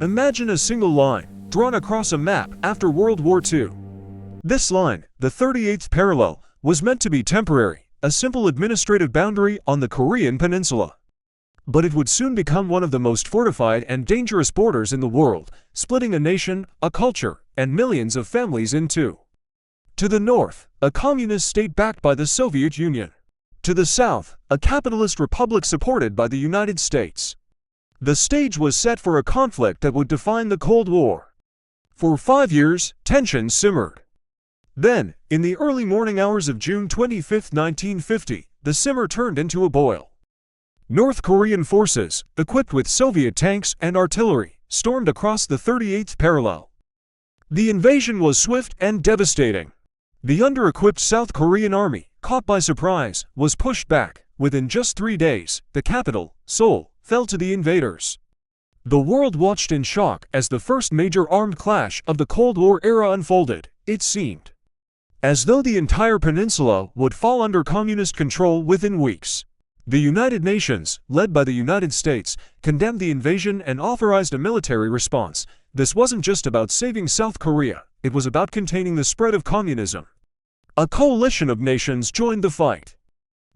Imagine a single line, drawn across a map after World War II. This line, the 38th parallel, was meant to be temporary, a simple administrative boundary on the Korean Peninsula. But it would soon become one of the most fortified and dangerous borders in the world, splitting a nation, a culture, and millions of families in two. To the north, a communist state backed by the Soviet Union. To the south, a capitalist republic supported by the United States. The stage was set for a conflict that would define the Cold War. For 5 years, tensions simmered. Then, in the early morning hours of June 25, 1950, the simmer turned into a boil. North Korean forces, equipped with Soviet tanks and artillery, stormed across the 38th parallel. The invasion was swift and devastating. The under-equipped South Korean army, caught by surprise, was pushed back. Within just 3 days, the capital, Seoul, fell to the invaders. The world watched in shock as the first major armed clash of the Cold War era unfolded. It seemed as though the entire peninsula would fall under communist control within weeks. The United Nations, led by the United States, condemned the invasion and authorized a military response. This wasn't just about saving South Korea, it was about containing the spread of communism. A coalition of nations joined the fight.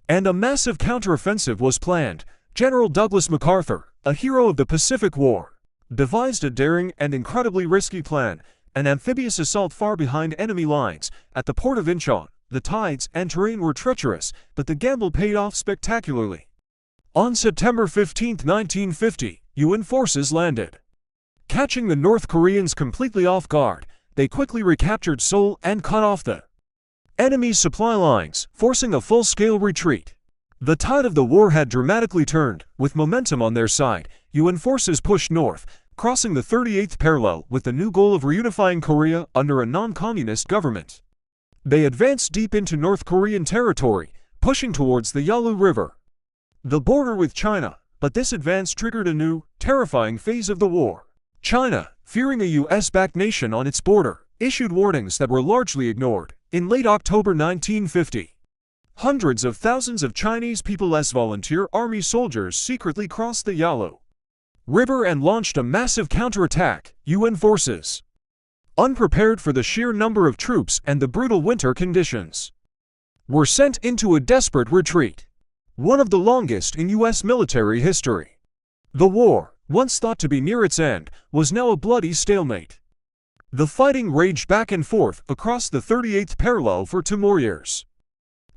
And a massive counteroffensive was planned. General Douglas MacArthur, a hero of the Pacific War, devised a daring and incredibly risky plan, an amphibious assault far behind enemy lines. At the port of Incheon, the tides and terrain were treacherous, but the gamble paid off spectacularly. On September 15, 1950, UN forces landed. Catching the North Koreans completely off guard, they quickly recaptured Seoul and cut off the enemy's supply lines, forcing a full-scale retreat. The tide of the war had dramatically turned. With momentum on their side, UN forces pushed north, crossing the 38th parallel with the new goal of reunifying Korea under a non-communist government. They advanced deep into North Korean territory, pushing towards the Yalu River, the border with China. But this advance triggered a new, terrifying phase of the war. China, fearing a US-backed nation on its border, issued warnings that were largely ignored. In late October 1950, hundreds of thousands of Chinese people as volunteer army soldiers secretly crossed the Yalu River and launched a massive counterattack. UN forces, unprepared for the sheer number of troops and the brutal winter conditions, were sent into a desperate retreat, one of the longest in US military history. The war, once thought to be near its end, was now a bloody stalemate. The fighting raged back and forth across the 38th parallel for 2 more years.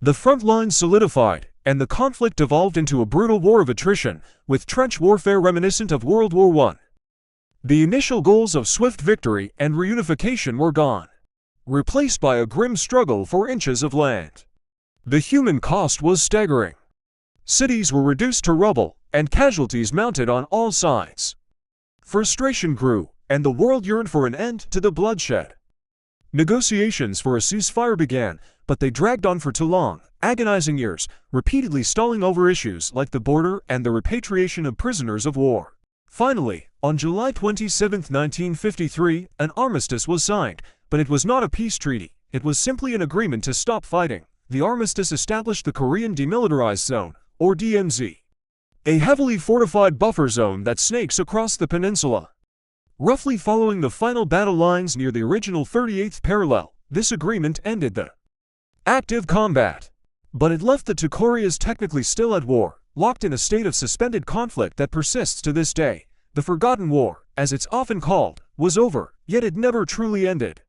The front lines solidified, and the conflict evolved into a brutal war of attrition, with trench warfare reminiscent of World War I. The initial goals of swift victory and reunification were gone, replaced by a grim struggle for inches of land. The human cost was staggering. Cities were reduced to rubble, and casualties mounted on all sides. Frustration grew, and the world yearned for an end to the bloodshed. Negotiations for a ceasefire began, but they dragged on for too long, agonizing years, repeatedly stalling over issues like the border and the repatriation of prisoners of war. Finally, on July 27, 1953, an armistice was signed, but it was not a peace treaty. It was simply an agreement to stop fighting. The armistice established the Korean Demilitarized Zone, or DMZ, a heavily fortified buffer zone that snakes across the peninsula. Roughly following the final battle lines near the original 38th parallel, this agreement ended the active combat. But it left the two Koreas technically still at war, locked in a state of suspended conflict that persists to this day. The Forgotten War, as it's often called, was over, yet it never truly ended.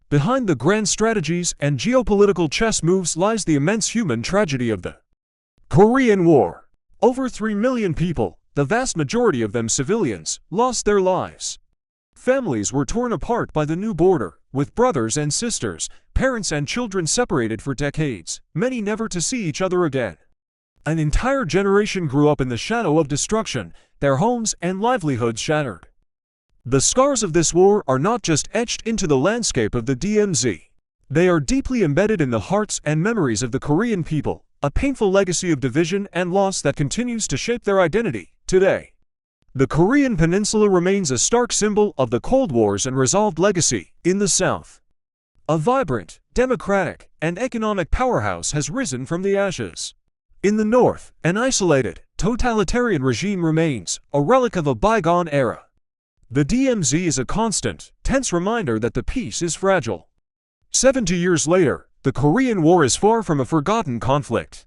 Behind the grand strategies and geopolitical chess moves lies the immense human tragedy of the Korean War. Over 3 million people, the vast majority of them civilians, lost their lives. Families were torn apart by the new border, with brothers and sisters, parents and children separated for decades, many never to see each other again. An entire generation grew up in the shadow of destruction, their homes and livelihoods shattered. The scars of this war are not just etched into the landscape of the DMZ. They are deeply embedded in the hearts and memories of the Korean people, a painful legacy of division and loss that continues to shape their identity today. The Korean Peninsula remains a stark symbol of the Cold War's unresolved legacy. In the South, a vibrant, democratic, and economic powerhouse has risen from the ashes. In the North, an isolated, totalitarian regime remains, a relic of a bygone era. The DMZ is a constant, tense reminder that the peace is fragile. 70 years later, the Korean War is far from a forgotten conflict.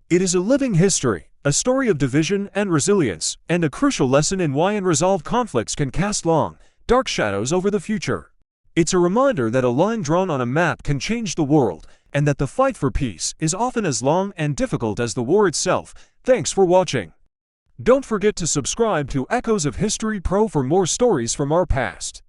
It is a living history, a story of division and resilience, and a crucial lesson in why unresolved conflicts can cast long, dark shadows over the future. It's a reminder that a line drawn on a map can change the world, and that the fight for peace is often as long and difficult as the war itself. Thanks for watching. Don't forget to subscribe to Echoes of History Pro for more stories from our past.